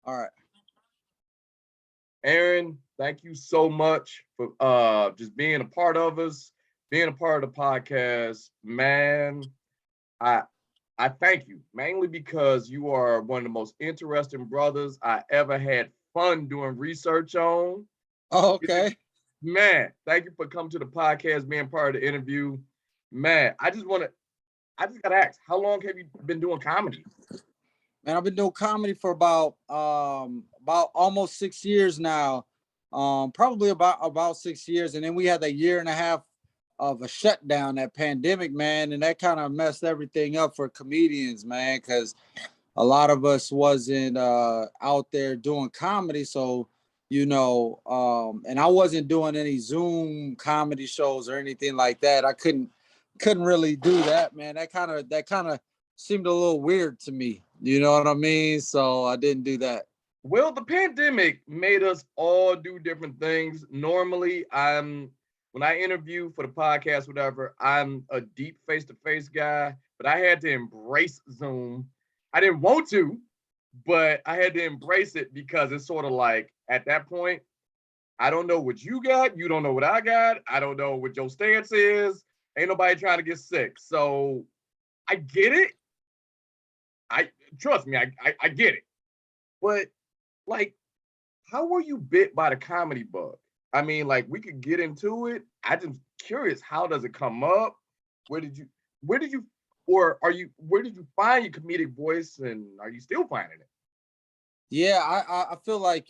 All right. Aaron, thank you so much for just being a part of us, being a part of the podcast. Man, I I thank you mainly because you are one of the most interesting brothers I ever had fun doing research on. Oh, Is it- okay. Man, thank you for coming to the podcast, being part of the interview. Man, I just gotta ask, how long have you been doing comedy? Man, I've been doing comedy for about almost 6 years now. Probably about 6 years, and then we had a year and a half of a shutdown, that pandemic, man, and that kind of messed everything up for comedians, man, because a lot of us wasn't out there doing comedy. So, and I wasn't doing any Zoom comedy shows or anything like that. I couldn't really do that, man. That kind of seemed a little weird to me. You know what I mean? So I didn't do that. Well, the pandemic made us all do different things. Normally, when I interview for the podcast, whatever, I'm a deep face-to-face guy, but I had to embrace Zoom. I didn't want to, but I had to embrace it because it's sort of like at that point, I don't know what you got, you don't know what I got, I don't know what your stance is. Ain't nobody trying to get sick. So I get it. I trust me, I get it. But like, how were you bit by the comedy bug? I mean, like, we could get into it. I just curious, how does it come up? Where did you, where did you, or are you, where did you find your comedic voice, and are you still finding it? Yeah, I feel like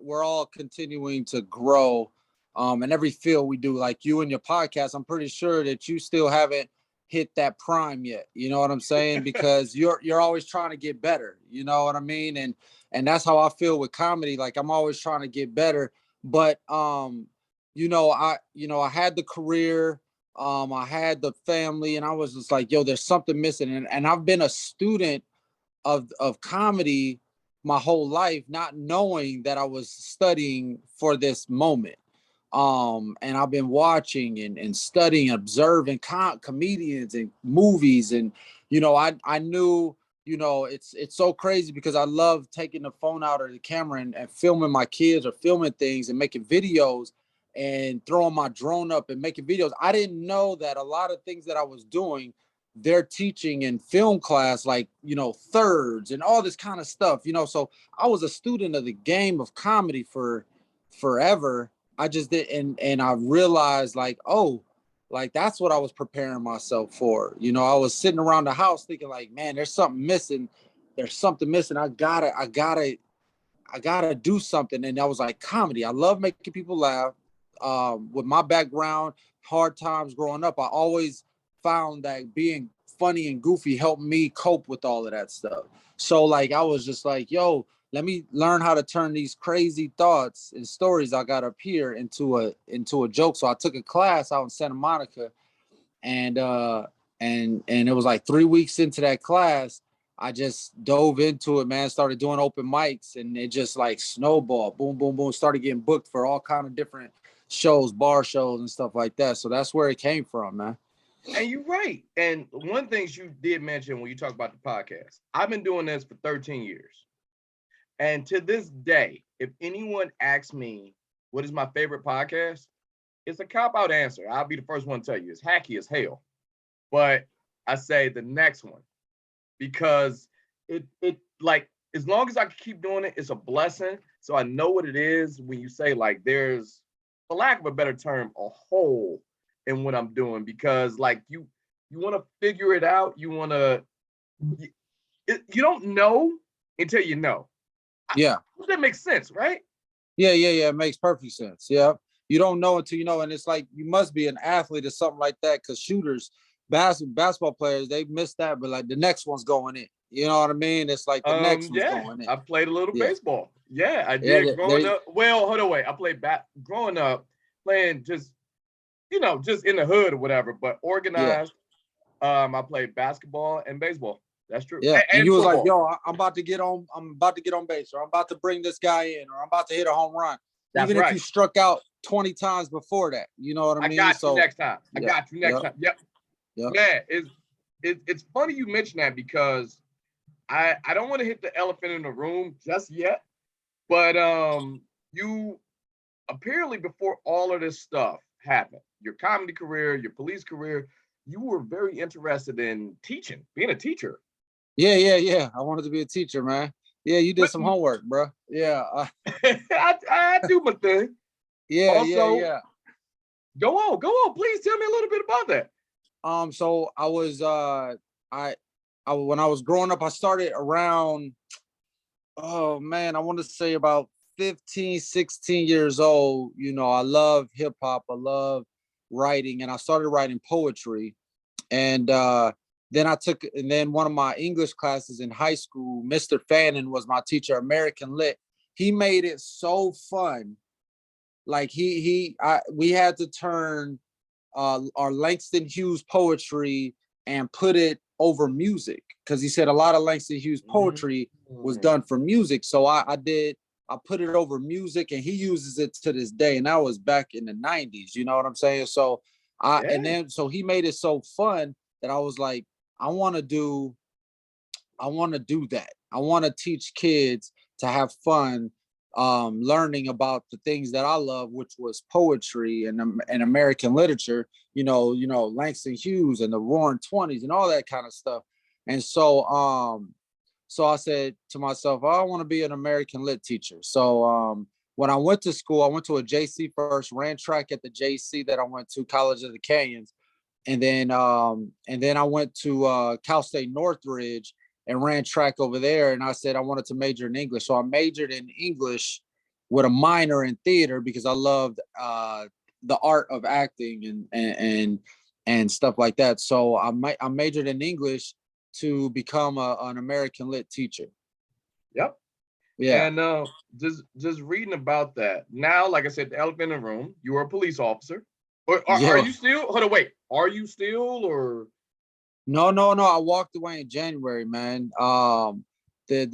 we're all continuing to grow, in every field we do. Like you and your podcast, I'm pretty sure that you still haven't hit that prime yet. You know what I'm saying? Because you're always trying to get better. You know what I mean? And that's how I feel with comedy. Like I'm always trying to get better. But I had the career, I had the family, and I was just like, yo, there's something missing. And I've been a student of comedy my whole life, not knowing that I was studying for this moment. And I've been watching and studying, observing comedians and movies, and I knew, it's so crazy because I love taking the phone out or the camera and filming my kids or filming things and making videos and throwing my drone up and making videos. I didn't know that a lot of things that I was doing, they're teaching in film class, like, thirds and all this kind of stuff. So I was a student of the game of comedy for forever. I just did, and I realized, like, oh, like that's what I was preparing myself for. I was sitting around the house thinking, like, man, there's something missing. There's something missing. I gotta do something. And I was like, comedy. I love making people laugh. With my background, hard times growing up, I always found that being funny and goofy helped me cope with all of that stuff. So like I was just like, yo, let me learn how to turn these crazy thoughts and stories I got up here into a joke. So I took a class out in Santa Monica, and it was like 3 weeks into that class, I just dove into it, man. Started doing open mics, and it just like snowballed, boom, boom, boom. Started getting booked for all kind of different shows, bar shows and stuff like that. So that's where it came from, man. And you're right. And one thing you did mention when you talk about the podcast, I've been doing this for 13 years. And to this day, if anyone asks me what is my favorite podcast, it's a cop out answer. I'll be the first one to tell you it's hacky as hell. But I say the next one because it like, as long as I can keep doing it, it's a blessing. So I know what it is when you say, like, there's, for lack of a better term, a hole in what I'm doing, because like you want to figure it out. You want to, you don't know until you know. Yeah. That makes sense, right? Yeah. It makes perfect sense. Yeah. You don't know until you know. And it's like, you must be an athlete or something like that. Cause shooters, basketball players, they miss that, but like the next one's going in. You know what I mean? It's like the next one's Yeah, going in. I played a little Yeah. baseball. Yeah, I Yeah. did growing up. Well, hold on, wait. I played growing up, playing just, just in the hood or whatever, but Yeah. organized. I played basketball and baseball. That's true. Yeah. And And you was like, football. yo, I'm about to get on. I'm about to get on base, or I'm about to bring this guy in, or I'm about to hit a home run. That's Even if you right. struck out 20 times before that, you know what I I mean? got you So next time. I yeah. got you next time. Yep. Yep. Man, it's funny you mention that because I don't want to hit the elephant in the room just yet. But you apparently before all of this stuff happened, your comedy career, your police career, you were very interested in teaching, being a teacher. Yeah. I wanted to be a teacher, man. Yeah, you did But some homework, bro. Yeah. I do my thing. Also, Yeah. go on. Please tell me a little bit about that. So I was I when I was growing up, I started around, oh man, I want to say about 15, 16 years old. You know, I love hip hop, I love writing, and I started writing poetry. And then one of my English classes in high school, Mr. Fannin was my teacher, American Lit. He made it so fun. Like we had to turn our Langston Hughes poetry and put it over music, because he said a lot of Langston Hughes poetry was done for music. So I put it over music, and he uses it to this day. And that was back in the 90s, you know what I'm saying? So so he made it so fun that I was like, I want to do that. I want to teach kids to have fun, learning about the things that I love, which was poetry and American literature. Langston Hughes and the Roaring Twenties and all that kind of stuff. And so I said to myself, I want to be an American lit teacher. So when I went to school, I went to a JC first, ran track at the JC that I went to, College of the Canyons, and then I went to Cal State Northridge and ran track over there. And I said I wanted to major in English, so I majored in English with a minor in theater because I loved the art of acting and stuff like that. So I majored in English to become an American lit teacher. Yep. Yeah. And just reading about that now, like I said, the elephant in the room. You are a police officer. Or are Yeah. you still? Hold on, wait. Are you still or? No. I walked away in January, man. The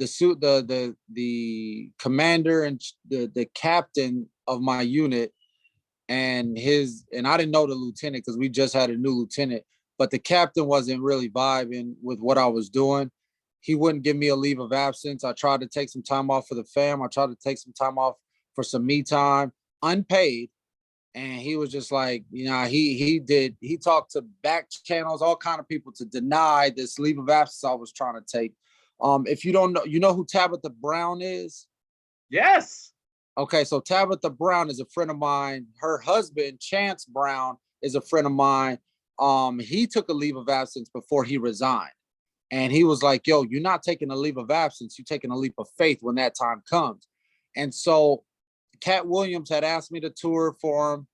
commander and the captain of my unit and I didn't know the lieutenant because we just had a new lieutenant, but the captain wasn't really vibing with what I was doing. He wouldn't give me a leave of absence. I tried to take some time off for the fam. I tried to take some time off for some me time, unpaid. And he was just like, he talked to back channels, all kind of people to deny this leave of absence I was trying to take. If you don't know, you know who Tabitha Brown is? Yes. Okay, so Tabitha Brown is a friend of mine. Her husband, Chance Brown, is a friend of mine. He took a leave of absence before he resigned. And he was like, yo, you're not taking a leave of absence. You're taking a leap of faith when that time comes. And so Cat Williams had asked me to tour for him,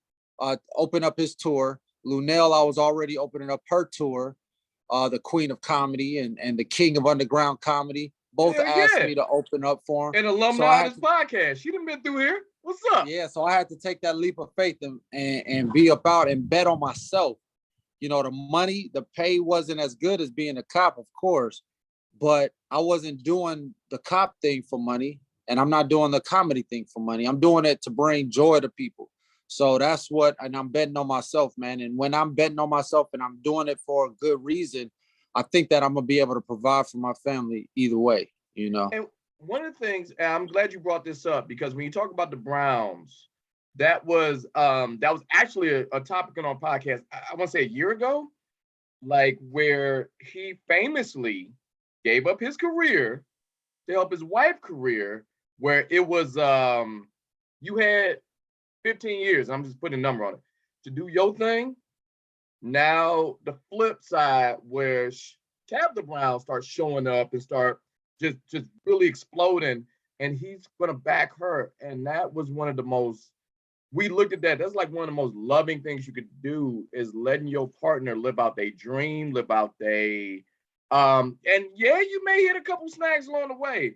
open up his tour. Lunell, I was already opening up her tour, the Queen of Comedy and the King of Underground Comedy. Both asked me to open up for him. An alumni of this podcast. She done been through here. What's up? Yeah, so I had to take that leap of faith and be about and bet on myself. You know, the money, the pay wasn't as good as being a cop, of course, but I wasn't doing the cop thing for money, and I'm not doing the comedy thing for money. I'm doing it to bring joy to people. So and I'm betting on myself, man. And when I'm betting on myself and I'm doing it for a good reason, I think that I'm gonna be able to provide for my family either way, you know. And one of the things, and I'm glad you brought this up, because when you talk about the Browns, that was actually a topic on our podcast, I want to say a year ago, like where he famously gave up his career to help his wife's career, where it was you had 15 years, I'm just putting a number on it, to do your thing. Now the flip side, where Tabitha Brown starts showing up and start just really exploding, and he's gonna back her. And that was one of the most, we looked at that. That's like one of the most loving things you could do, is letting your partner live out their dream, live out their and yeah, you may hit a couple snags along the way,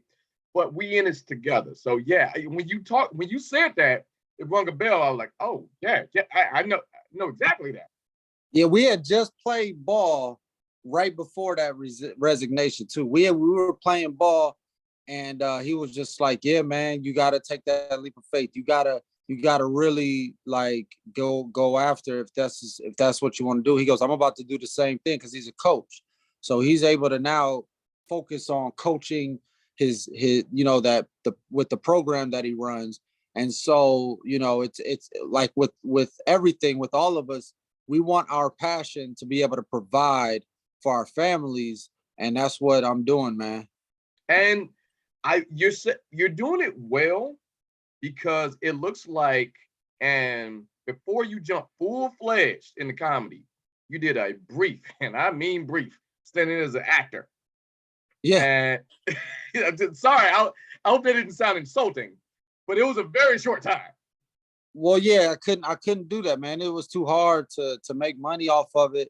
but we in this together. So yeah, when you said that, it rung a bell. I was like, oh yeah, I know exactly that. Yeah, we had just played ball right before that resignation too. We were playing ball, and he was just like, "Yeah, man, you got to take that leap of faith. You gotta really like go after if that's what you want to do." He goes, "I'm about to do the same thing," because he's a coach, so he's able to now focus on coaching with the program that he runs. And so, it's like with everything, with all of us, we want our passion to be able to provide for our families. And that's what I'm doing, man. And you're doing it well, because it looks like, and before you jump full-fledged in the comedy, you did a brief, and I mean brief, standing as an actor. Yeah. And sorry, I hope that didn't sound insulting, but it was a very short time. Well, yeah, I couldn't do that, man. It was too hard to make money off of it.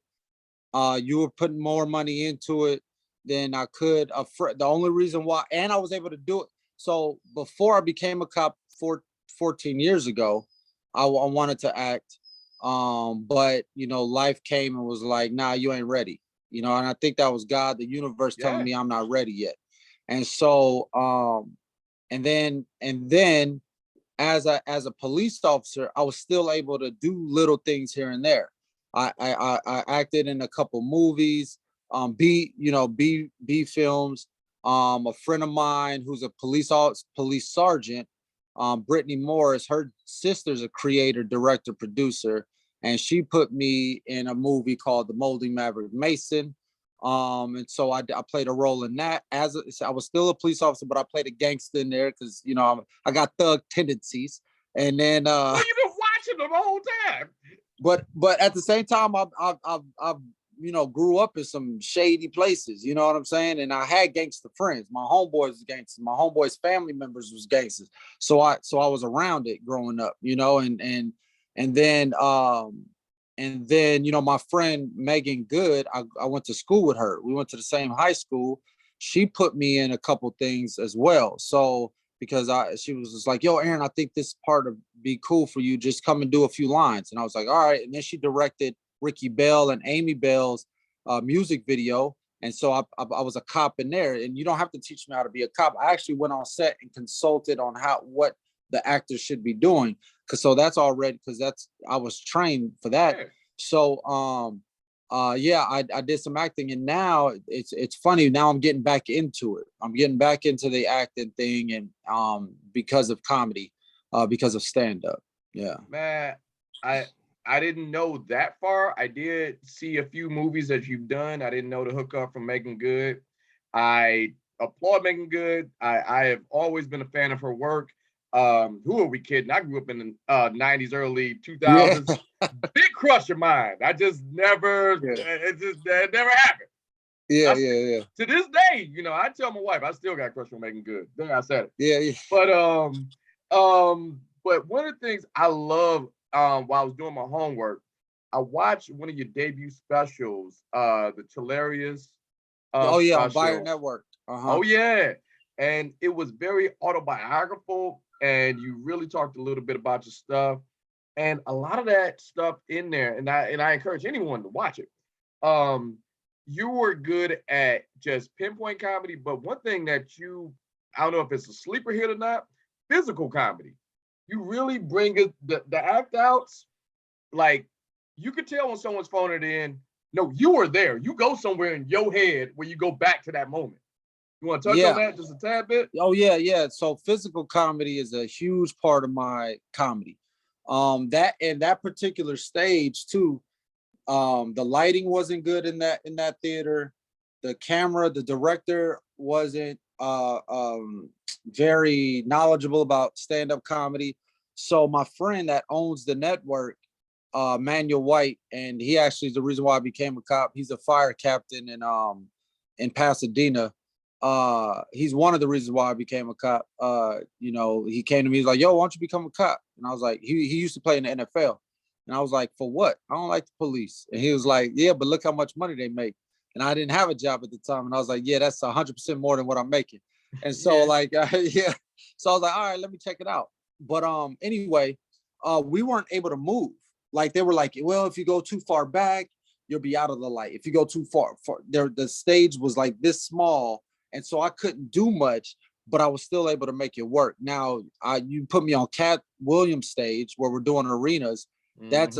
You were putting more money into it than I could. The only reason why, and I was able to do it. So before I became a cop 14 years ago, I wanted to act. But life came and was like, nah, you ain't ready. And I think that was God, the universe telling me I'm not ready yet. And so, and then as a police officer, I was still able to do little things here and there. I acted in a couple movies, B films. A friend of mine who's a police sergeant, Brittany Morris, her sister's a creator, director, producer, and she put me in a movie called The Molding Maverick Mason. And so I played a role in that. I was still a police officer, but I played a gangster in there because I got thug tendencies. And then well, you've been watching them the whole time. But at the same time, I've grew up in some shady places. You know what I'm saying? And I had gangster friends. My homeboys was gangsters. My homeboys' family members was gangsters. So I was around it growing up. And then my friend Megan Good, I went to school with her. We went to the same high school. She put me in a couple things as well. So because she was just like, yo, Aaron, I think this part would be cool for you. Just come and do a few lines. And I was like, all right. And then she directed Ricky Bell and Amy Bell's music video. And so I was a cop in there. And you don't have to teach me how to be a cop. I actually went on set and consulted on what the actors should be doing. Because I was trained for that. So I did some acting, and now it's funny. Now I'm getting back into it. I'm getting back into the acting thing, and because of comedy, because of stand-up. Yeah. Man, I didn't know that far. I did see a few movies that you've done. I didn't know the hookup from Megan Good. I applaud Megan Good. I have always been a fan of her work. Who are we kidding? I grew up in the 90s, early 2000s. Yeah. Big crush of mine. I just never, it never happened. Yeah. To this day, I tell my wife I still got a crush on Megan Good. There, I said it. Yeah. But one of the things I love, while I was doing my homework, I watched one of your debut specials, the Hilarious. On Fire Network. Oh yeah, and it was very autobiographical. And you really talked a little bit about your stuff, and a lot of that stuff in there. And I encourage anyone to watch it. You were good at just pinpoint comedy, but one thing that I don't know if it's a sleeper hit or not, physical comedy. You really bring it, the act outs. Like, you could tell when someone's phoning it in. No, you were there. You go somewhere in your head where you go back to that moment. You want to touch on that just a tad bit? Oh, yeah. So physical comedy is a huge part of my comedy. That particular stage too, the lighting wasn't good in that theater. The camera, the director wasn't very knowledgeable about stand-up comedy. So my friend that owns the network, Manuel White, and he actually is the reason why I became a cop. He's a fire captain in Pasadena. He's one of the reasons why I became a cop. He came to me, he's like, yo, why don't you become a cop? And I was like, he used to play in the NFL. And I was like, for what? I don't like the police. And he was like, yeah, but look how much money they make. And I didn't have a job at the time. And I was like, yeah, that's 100% more than what I'm making. And so So I was like, all right, let me check it out. But anyway, we weren't able to move. Like, they were like, well, if you go too far back, you'll be out of the light. If you go too far there, the stage was like this small. And so I couldn't do much, but I was still able to make it work. Now, you put me on Cat Williams stage where we're doing arenas. That's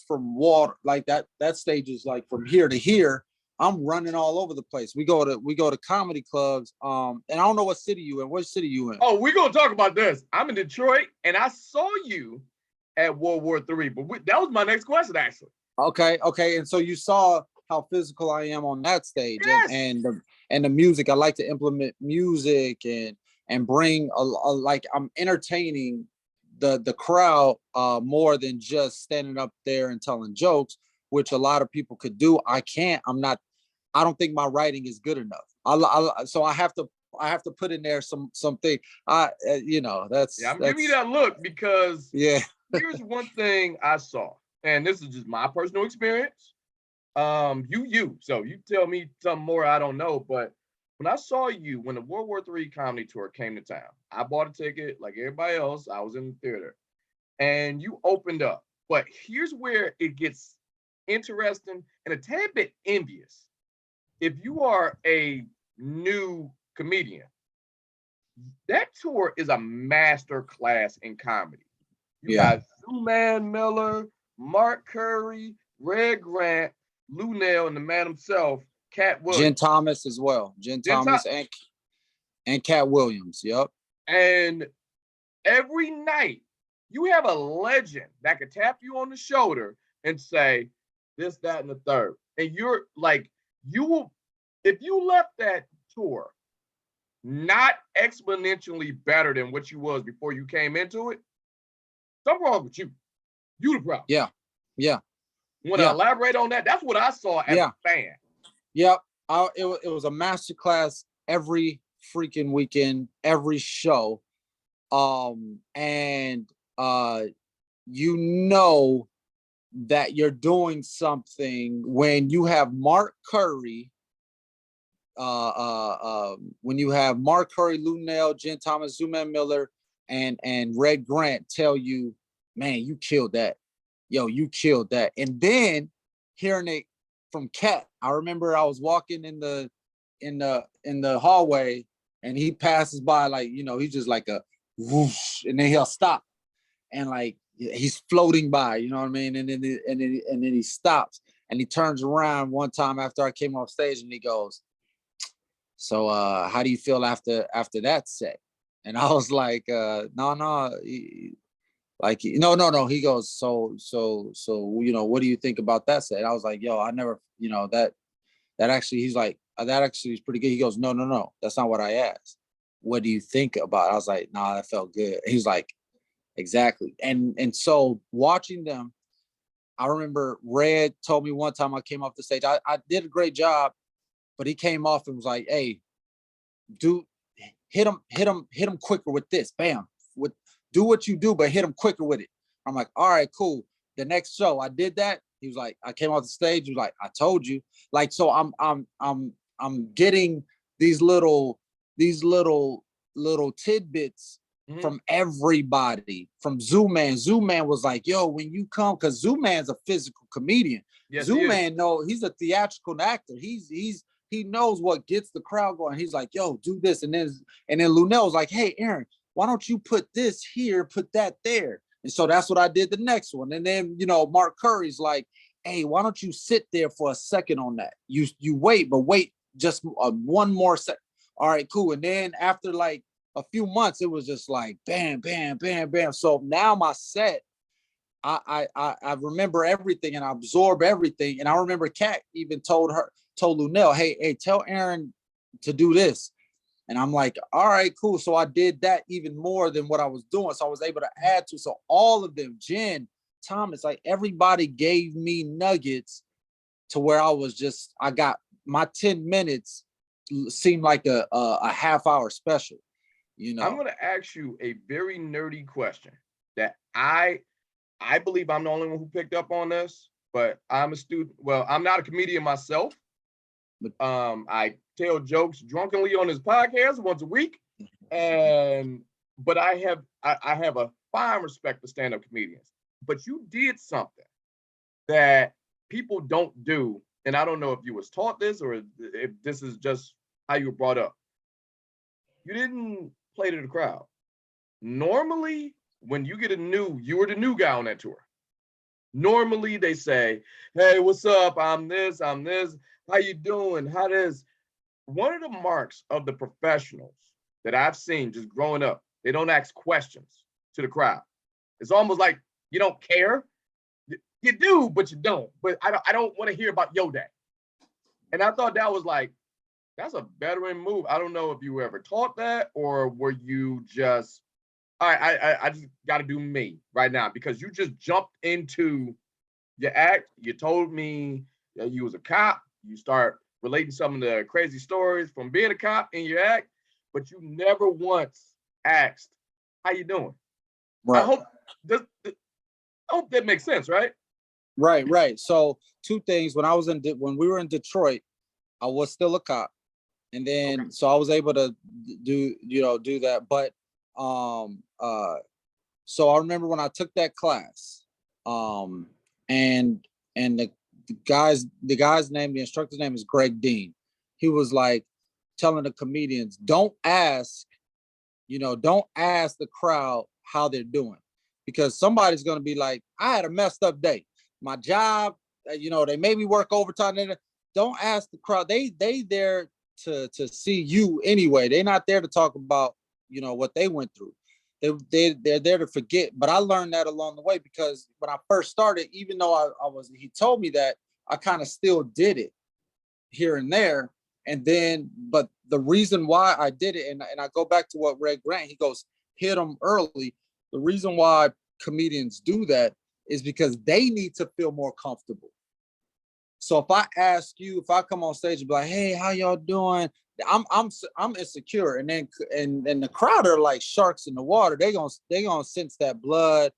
from water, like that stage is like from here to here. I'm running all over the place. We go to comedy clubs. And I don't know what city you in. What city you in? Oh, we're gonna talk about this. I'm in Detroit, and I saw you at World War III. But that was my next question, actually. Okay. And so you saw how physical I am on that stage, Yes. and the music. I like to implement music and bring a like I'm entertaining the crowd more than just standing up there and telling jokes, which a lot of people could do. I can't. I don't think my writing is good enough. So I have to put in there something. That's I'm giving you that look because yeah. Here's one thing I saw, and this is just my personal experience. So you tell me something more I don't know, but when I saw you when the World War III comedy tour came to town, I bought a ticket like everybody else. I was in the theater, and you opened up. But here's where it gets interesting and a tad bit envious. If you are a new comedian, that tour is a master class in comedy. You got Zuman Miller, Mark Curry, Red Grant, Lou Nail, and the man himself, Cat Williams. Jen Thomas as well. Jen Thomas and Cat Williams. Yep. And every night you have a legend that could tap you on the shoulder and say this, that, and the third. And you're like, if you left that tour not exponentially better than what you was before you came into it, something wrong with you. You the problem. Yeah. Want to elaborate on that? That's what I saw as a fan. Yep. It was a masterclass every freaking weekend, every show. And you know that you're doing something when you have Mark Curry, Lou Nail, Jen Thomas, Zuman Miller, and Red Grant tell you, man, you killed that. Yo, you killed that. And then hearing it from Cat, I remember I was walking in the hallway and he passes by, like, he's just like a whoosh, and then he'll stop and like he's floating by, you know what I mean? And then he stops and he turns around one time after I came off stage and he goes, so how do you feel after that set? And I was like, no. Like, no. He goes, so, what do you think about that set? I was like, yo, I never, that actually, he's like, that actually is pretty good. He goes, no, that's not what I asked. What do you think about it? I was like, nah, that felt good. He's like, exactly. And so watching them, I remember Red told me one time I came off the stage, I did a great job, but he came off and was like, hey, dude, hit him quicker with this. Bam. Do what you do, but hit him quicker with it. I'm like, all right, cool. The next show I did that. He was like, I came off the stage. He was like, I told you. Like, so I'm getting these little tidbits from everybody, from Zuman. Zuman was like, yo, when you come, because Zuman's a physical comedian. Yes, Zuman, he's a theatrical actor. He knows what gets the crowd going. He's like, yo, do this. And then Lunell's like, hey, Aaron, why don't you put this here, put that there? And so that's what I did the next one. And then, Mark Curry's like, hey, why don't you sit there for a second on that? You wait, but wait just one more second. All right, cool. And then after like a few months, it was just like, bam, bam, bam, bam. So now my set, I remember everything and I absorb everything. And I remember Kat even told Lunell, hey, tell Aaron to do this. And I'm like, all right, cool. So I did that even more than what I was doing. So I was able to add to. So all of them, Jen, Thomas, like everybody gave me nuggets to where I got my 10 minutes seemed like a half hour special. I'm going to ask you a very nerdy question that I believe I'm the only one who picked up on this, but I'm a student. Well, I'm not a comedian myself. I tell jokes drunkenly on this podcast once a week, but I have a fine respect for stand-up comedians. But you did something that people don't do, and I don't know if you was taught this or if this is just how you were brought up. You didn't play to the crowd. Normally, when you were the new guy on that tour. Normally they say, hey, what's up? I'm this. How you doing? How does one of the marks of the professionals that I've seen just growing up, they don't ask questions to the crowd. It's almost like you don't care. You do, but you don't. But I don't want to hear about your day. And I thought that was like, that's a veteran move. I don't know if you were ever taught that or were you just, all right, I just got to do me right now because you just jumped into your act. You told me that you was a cop. You start relating some of the crazy stories from being a cop in your act, but you never once asked, how you doing? Right. I hope that makes sense, right? Right. So two things. When we were in Detroit, I was still a cop. And then so I was able to do that. But so I remember when I took that class, and the guy's name, the instructor's name is Greg Dean. He was like telling the comedians, don't ask the crowd how they're doing, because somebody's gonna be like, I had a messed up day. My job, they made me work overtime. Don't ask the crowd. They there to see you anyway. They're not there to talk about what they went through. They're there to forget. But I learned that along the way, because when I first started, even though he told me that, I kind of still did it here and there. And then, but the reason why I did it, and I go back to what Red Grant, he goes, hit them early. The reason why comedians do that is because they need to feel more comfortable. So if I come on stage and be like, hey, how y'all doing? I'm insecure. And then the crowd are like sharks in the water. They gonna sense that blood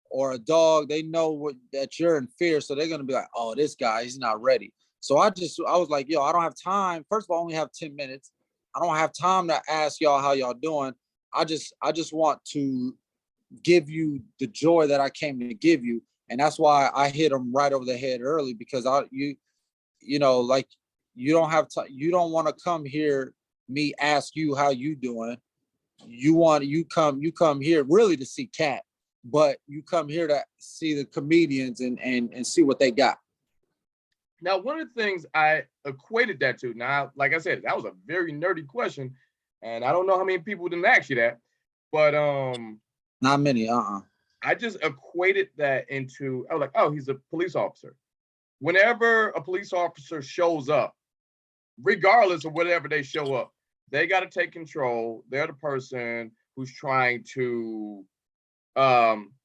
or a dog. They know that you're in fear. So they're gonna be like, oh, this guy, he's not ready. So I was like, yo, I don't have time. First of all, I only have 10 minutes. I don't have time to ask y'all how y'all doing. I just want to give you the joy that I came to give you. And that's why I hit them right over the head early, because you don't have to, you don't want to come here, me ask you how you doing. You come here really to see Cat, but you come here to see the comedians and see what they got. Now, one of the things I equated that to, now, like I said, that was a very nerdy question, and I don't know how many people didn't ask you that, but not many. I just equated that into, I was like, oh, he's a police officer. Whenever a police officer shows up, regardless of whatever they show up, they got to take control. They're the person who's trying to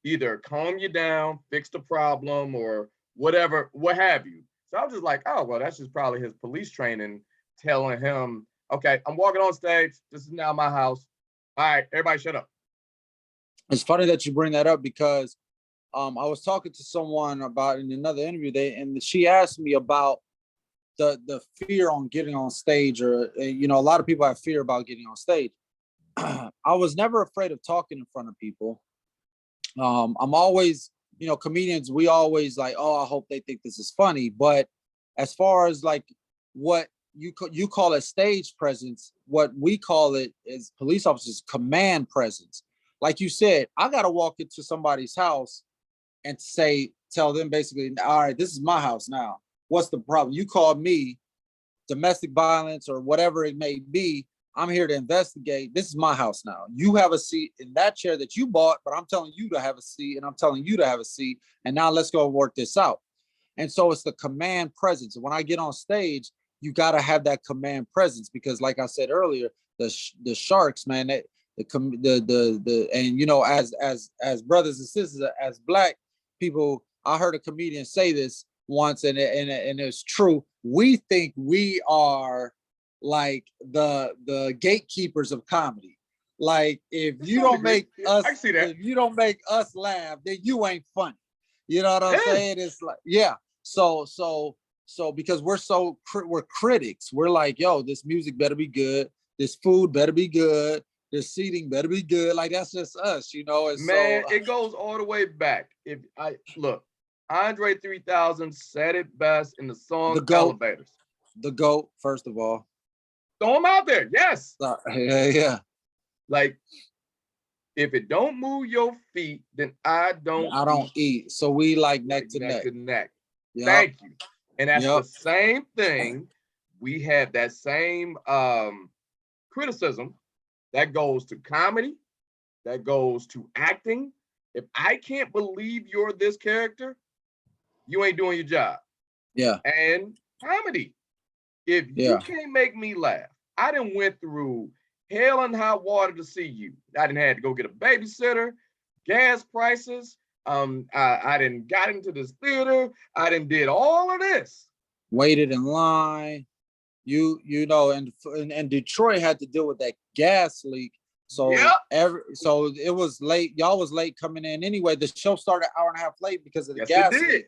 either calm you down, fix the problem, or whatever, what have you. So I was just like, oh, well, that's just probably his police training telling him, okay, I'm walking on stage. This is now my house. All right, everybody shut up. It's funny that you bring that up, because I was talking to someone about in another interview, and she asked me about the fear on getting on stage, or a lot of people have fear about getting on stage. I was never afraid of talking in front of people. I'm always, comedians, we always like, oh, I hope they think this is funny. But as far as like what you call it stage presence, what we call it as police officers, command presence. Like you said, I got to walk into somebody's house and tell them basically, all right, this is my house now. What's the problem? You called me domestic violence or whatever it may be. I'm here to investigate. This is my house now. You have a seat in that chair that you bought, but I'm telling you to have a seat, and I'm telling you to have a seat. And now let's go work this out. And so it's the command presence. When I get on stage, you got to have that command presence, because like I said earlier, the sharks, man, and as brothers and sisters, as Black people, I heard a comedian say this once, and it's true. We think we are like the gatekeepers of comedy. Like if you don't make us laugh, then you ain't funny. You know what I'm saying? It's like, yeah. So because we're critics. We're like, yo, this music better be good. This food better be good. This seating better be good. Like that's just us, And man, it goes all the way back. If I look, Andre 3000 said it best in the song Elevators. The GOAT, first of all. Throw him out there. Yes. Yeah. Like, if it don't move your feet, then I don't eat. So we like neck to neck. Yep. Thank you. And that's the Yep. same thing. We have that same criticism that goes to comedy, that goes to acting. If I can't believe you're this character, you ain't doing your job. Yeah. And comedy, if you Yeah. can't make me laugh, I done went through hell and hot water to see you. I done had to go get a babysitter, gas prices. I done got into this theater. I done did all of this. Waited in line. You know, and Detroit had to deal with that gas leak. So Yep. so it was late. Y'all was late coming in anyway. The show started an hour and a half late because of the Yes, it gas did. leak.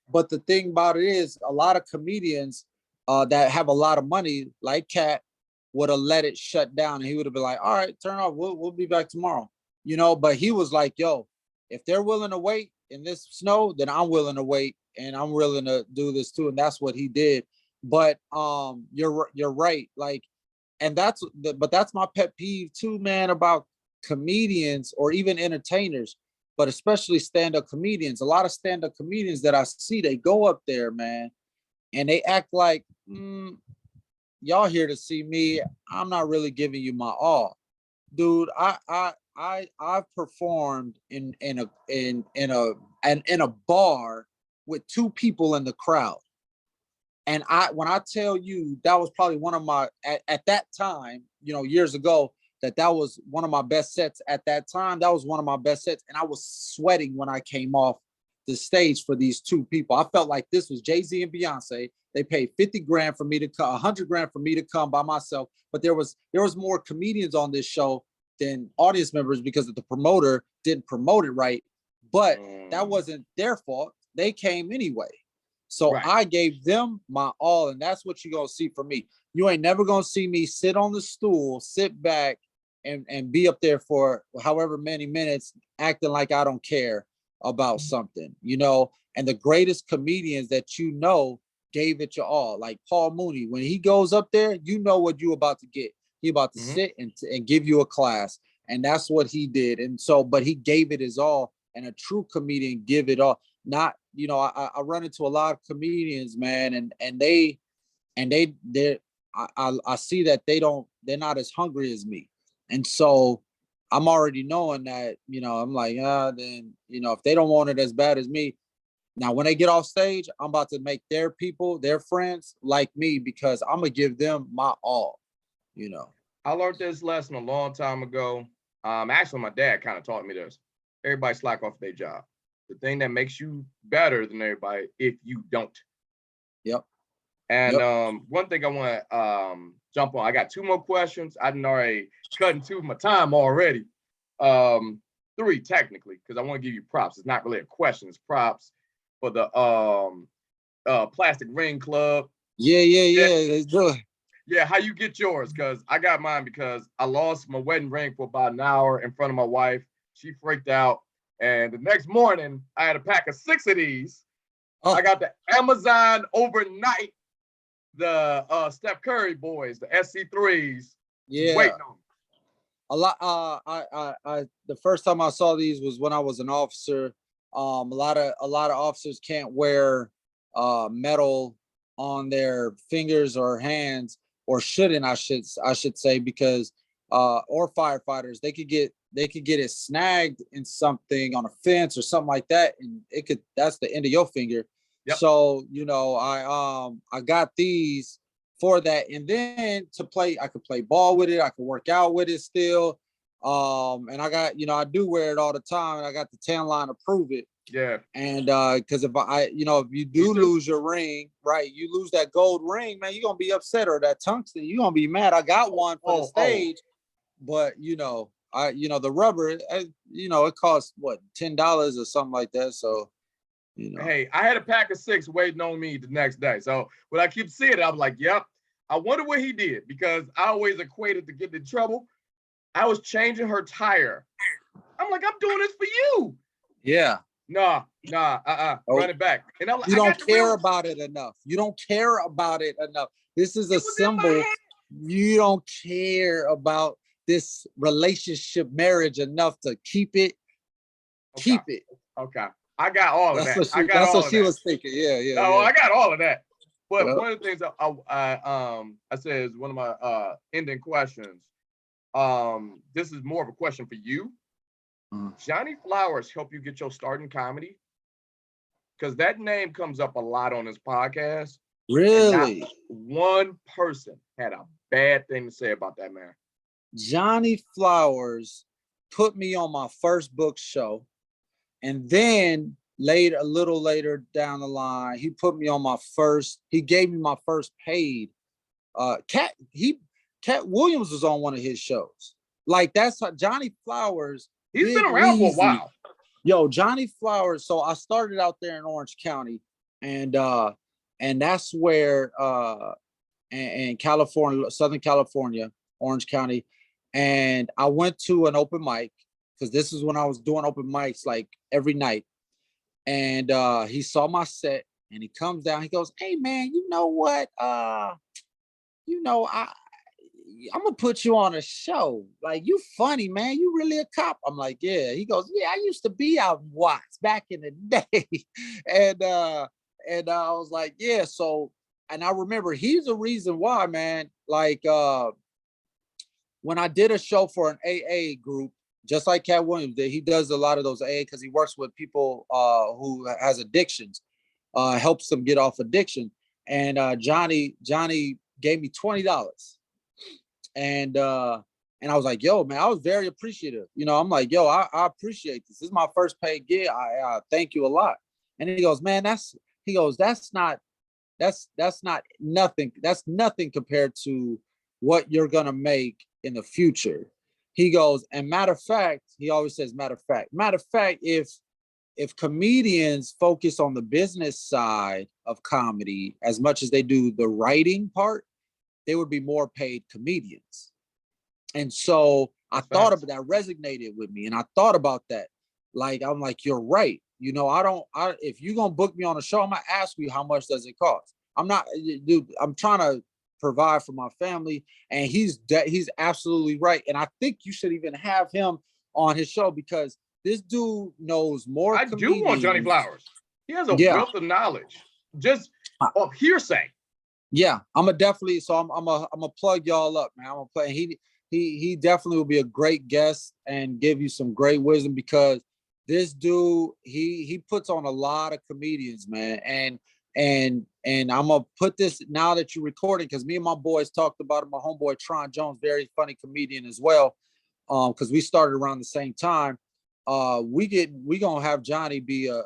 But the thing about it is, a lot of comedians that have a lot of money, like Cat, would have let it shut down, and he would have been like, "All right, turn off. We'll be back tomorrow." You know, but he was like, "Yo, if they're willing to wait in this snow, then I'm willing to wait, and I'm willing to do this too." And that's what he did. But you're right. Like, and but that's my pet peeve too, man, about comedians or even entertainers, but especially stand-up comedians. A lot of stand-up comedians that I see, they go up there, man, and they act like, y'all here to see me. I'm not really giving you my all. Dude, I've performed in a bar with two people in the crowd. And when I tell you, that was probably one of my, at that time, you know, years ago, that was one of my best sets at that time. That was one of my best sets. And I was sweating when I came off the stage for these two people. I felt like this was Jay-Z and Beyonce. They paid 50 grand for me to come, 100 grand for me to come by myself. But there was more comedians on this show than audience members because the promoter didn't promote it right. But that wasn't their fault. They came anyway. So Right. I gave them my all, and that's what you're gonna see from me. You ain't never gonna see me sit on the stool, sit back, and be up there for however many minutes acting like I don't care about something, you know. And the greatest comedians that you know gave it your all, like Paul Mooney. When he goes up there, you know what you about to get. He about to sit and give you a class, and that's what he did. And so, but he gave it his all, and a true comedian give it all. Not, you know, I run into a lot of comedians, man, and they I see that they're not as hungry as me. And so I'm already knowing that, you know, I'm like, then, you know, if they don't want it as bad as me, now when they get off stage, I'm about to make their people, their friends like me, because I'm gonna give them my all, you know. I learned this lesson a long time ago. Actually, my dad kind of taught me this. Everybody slack off their job. The thing that makes you better than everybody if you don't. Yep. And one thing I want to jump on. I got two more questions. I didn't already cut into my time already. Three technically, because I want to give you props. It's not really a question. It's props for the Plastic Ring Club. Yeah. Let's do it. Yeah, how you get yours? Because I got mine because I lost my wedding ring for about an hour in front of my wife. She freaked out. And the next morning, I had a pack of 6 of these. Oh. I got the Amazon overnight, the Steph Curry boys, the SC3s. Yeah. Waiting on me. A lot. I the first time I saw these was when I was an officer. A lot of officers can't wear metal on their fingers or hands, or shouldn't, I should say, because or firefighters, they could get it snagged in something on a fence or something like that, and that's the end of your finger. Yep. So, you know, I got these for that, and then to play, I could play ball with it, I could work out with it still. And I got, you know, I do wear it all the time, and I got the tan line to prove it. Yeah. And because if you do lose your ring, right, you lose that gold ring, man, you're gonna be upset, or that tungsten, you're gonna be mad. I got one for the stage, but you know, the rubber, you know, it costs what, $10 or something like that. So, you know, hey, I had a pack of 6 waiting on me the next day. So when I keep seeing it, I'm like, yep. I wonder what he did, because I always equated to getting in trouble. I was changing her tire. I'm like, I'm doing this for you. Yeah. Nah, run it back. And I'm like, you don't care about it enough. You don't care about it enough. This is a symbol. You don't care about this relationship, marriage enough to keep it. Okay. I got all of that. That's what she was thinking. Yeah. I got all of that. But Yep. one of the things I said is one of my ending questions. This is more of a question for you. Johnny Flowers helped you get your start in comedy? Because that name comes up a lot on this podcast. Really? And not one person had a bad thing to say about that man. Johnny Flowers put me on my first book show. And then later, a little later down the line, he put me on he gave me my first paid. Cat Williams was on one of his shows. Like, that's how Johnny Flowers. He's been around for a while. Yo, Johnny Flowers. So I started out there in Orange County, and that's where in California, Southern California, Orange County. And I went to an open mic, because this is when I was doing open mics like every night. And he saw my set, and he comes down, he goes, "Hey man, you know what? I'm gonna put you on a show. Like, you funny, man. You really a cop." I'm like, "Yeah." He goes, "Yeah, I used to be out in Watts back in the day." and I was like, "Yeah." So, and I remember he's the reason why, man. Like, when I did a show for an AA group, just like Cat Williams did, he does a lot of those AA because he works with people who has addictions, helps them get off addiction. And Johnny gave me $20. And I was like, "Yo, man," I was very appreciative. I'm like, "Yo, I appreciate this. This is my first paid gig. I thank you a lot." And he goes, "Man, that's not nothing. That's nothing compared to what you're gonna make in the future." He goes, "And matter of fact," he always says, matter of fact, if comedians focus on the business side of comedy as much as they do the writing part, they would be more paid comedians." And so I thought about that, resonated with me. And I thought about that. Like, I'm like, "You're right. If you're going to book me on a show, I'm going to ask you, how much does it cost?" I'm trying to provide for my family. And he's absolutely right. And I think you should even have him on his show, because this dude knows more. I do want Johnny Flowers. He has a wealth of knowledge, just of hearsay. Yeah, I'm gonna definitely. So I'm gonna plug y'all up, man. I'm gonna play. He definitely will be a great guest and give you some great wisdom, because this dude, he puts on a lot of comedians, man. And I'm gonna put this now that you're recording, because me and my boys talked about it. My homeboy Tron Jones, very funny comedian as well, because we started around the same time. We gonna have Johnny be a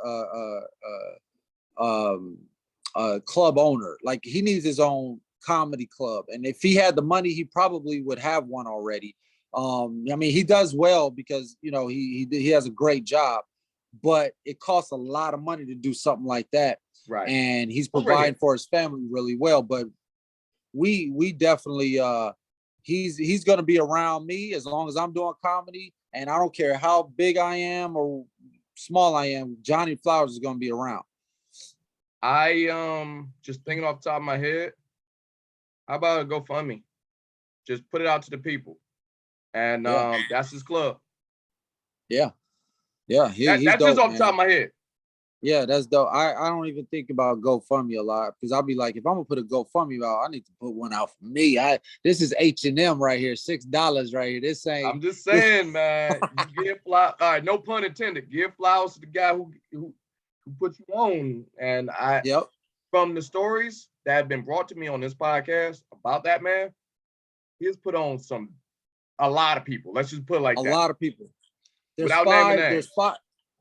club owner. Like, he needs his own comedy club, and if he had the money, he probably would have one already. I mean, he does well because he has a great job, but it costs a lot of money to do something like that. Right. And he's providing for his family really well. But we definitely he's gonna be around me as long as I'm doing comedy, and I don't care how big I am or small I am. Johnny Flowers is gonna be around. I just thinking off the top of my head, how about a GoFundMe? Just put it out to the people, and that's his club. Yeah, that's dope, just off man. the top of my head. Yeah, that's dope. I don't even think about GoFundMe a lot, because I'll be like, if I'm gonna put a GoFundMe out, I need to put one out for me. This is H&M right here, $6 right here. This ain't. I'm just saying, man. You give flowers. All right, no pun intended. Give flowers to the guy who put you on. And from the stories that have been brought to me on this podcast about that man, he has put on a lot of people. Let's just put it like that. A lot of people.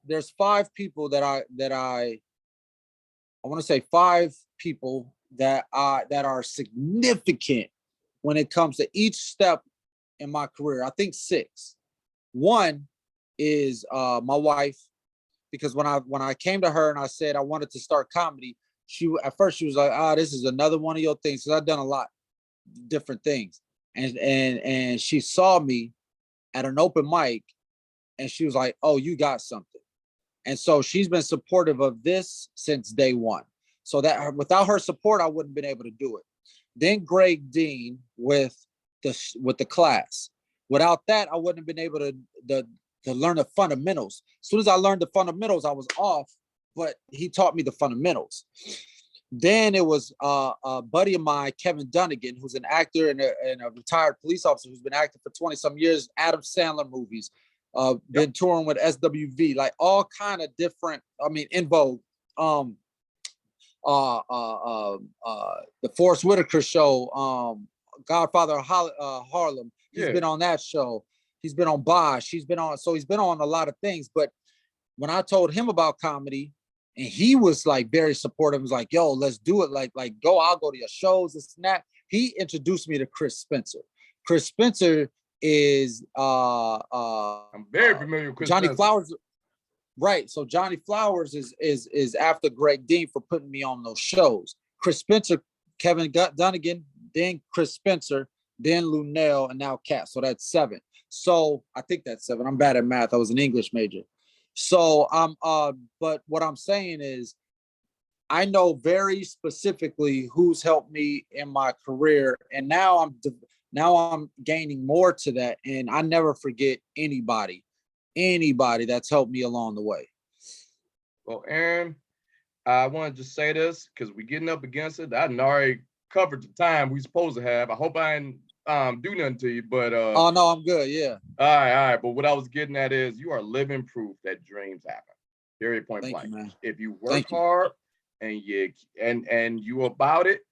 There's five people that I want to say, five people that are significant when it comes to each step in my career. I think six. One is my wife, because when I came to her and I said I wanted to start comedy, at first she was like, "This is another one of your things," because I've done a lot of different things. And she saw me at an open mic, and she was like, "Oh, you got something." And so she's been supportive of this since day one. So that without her support, I wouldn't have been able to do it. Then Greg Dean with the class. Without that, I wouldn't have been able to learn the fundamentals. As soon as I learned the fundamentals, I was off, but he taught me the fundamentals. Then it was a buddy of mine, Kevin Dunnigan, who's an actor and a retired police officer who's been acting for 20 some years, Adam Sandler movies, been touring with SWV, like all kind of different, I mean, In Vogue, the Forrest Whitaker show, Godfather of Harlem. He's been on that show. He's been on Bosch. He's been on a lot of things. But when I told him about comedy, and he was like very supportive, he was like, "Yo, let's do it. Like I'll go to your shows, this and that." He introduced me to Chris Spencer. Chris Spencer is I'm very familiar with Chris Johnny Spencer. Flowers. Right. So Johnny Flowers is after Greg Dean for putting me on those shows. Chris Spencer, Kevin Dunnigan, then Chris Spencer, then Lunell, and now Cat. So that's 7. So I think that's 7. I'm bad at math. I was an English major. So but what I'm saying is I know very specifically who's helped me in my career. And now I'm gaining more to that. And I never forget anybody that's helped me along the way. Well, Aaron, I want to just say this because we're getting up against it. I already covered the time we supposed to have. I hope I didn't do nothing to you, but oh no, I'm good. Yeah. All right. But what I was getting at is you are living proof that dreams happen. Period. Point Thank blank. you, man. If you work hard and you about it,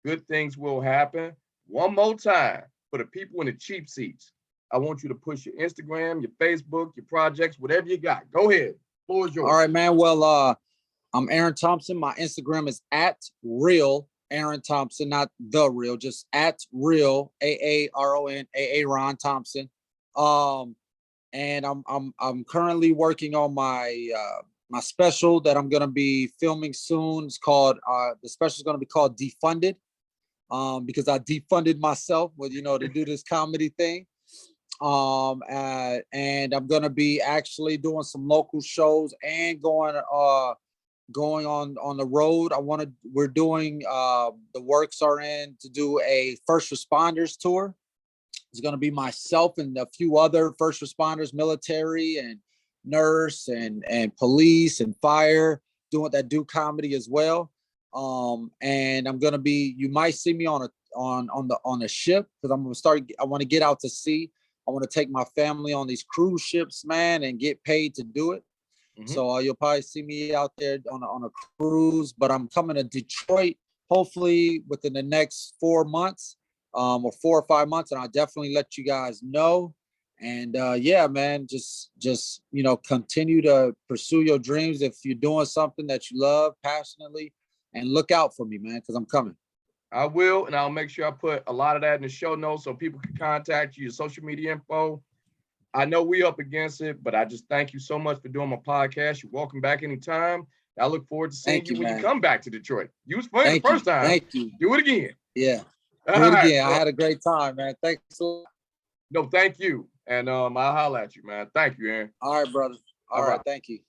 good things will happen. One more time for the people in the cheap seats. I want you to push your Instagram, your Facebook, your projects, whatever you got. Go ahead. Floor is yours. All right, man. Well, I'm Aaron Thompson. My Instagram is @real Aaron Thompson, not the real, just @real AARON Aaron Thompson. And I'm currently working on my my special that I'm gonna be filming soon. It's called the special is gonna be called Defunded, because I defunded myself with to do this comedy thing. And I'm gonna be actually doing some local shows and going on the road. We're doing the works are in to do a first responders tour. It's gonna be myself and a few other first responders, military and nurse and police and fire do comedy as well. And I'm gonna be, you might see me on a ship because I want to get out to sea. I want to take my family on these cruise ships, man, and get paid to do it. Mm-hmm. So you'll probably see me out there on a cruise, but I'm coming to Detroit, hopefully within the next 4 months, or 4 or 5 months. And I'll definitely let you guys know. And yeah, man, just continue to pursue your dreams. If you're doing something that you love passionately, and look out for me, man, because I'm coming. I will, and I'll make sure I put a lot of that in the show notes so people can contact you, your social media info. I know we up against it, but I just thank you so much for doing my podcast. You're welcome back anytime. I look forward to seeing you when you come back to Detroit. You was funny the first time. Thank you. Do it again. Yeah. Do it again. I had a great time, man. Thanks a lot. No, thank you. And I'll holler at you, man. Thank you, Aaron. All right, brother. All right. Thank you.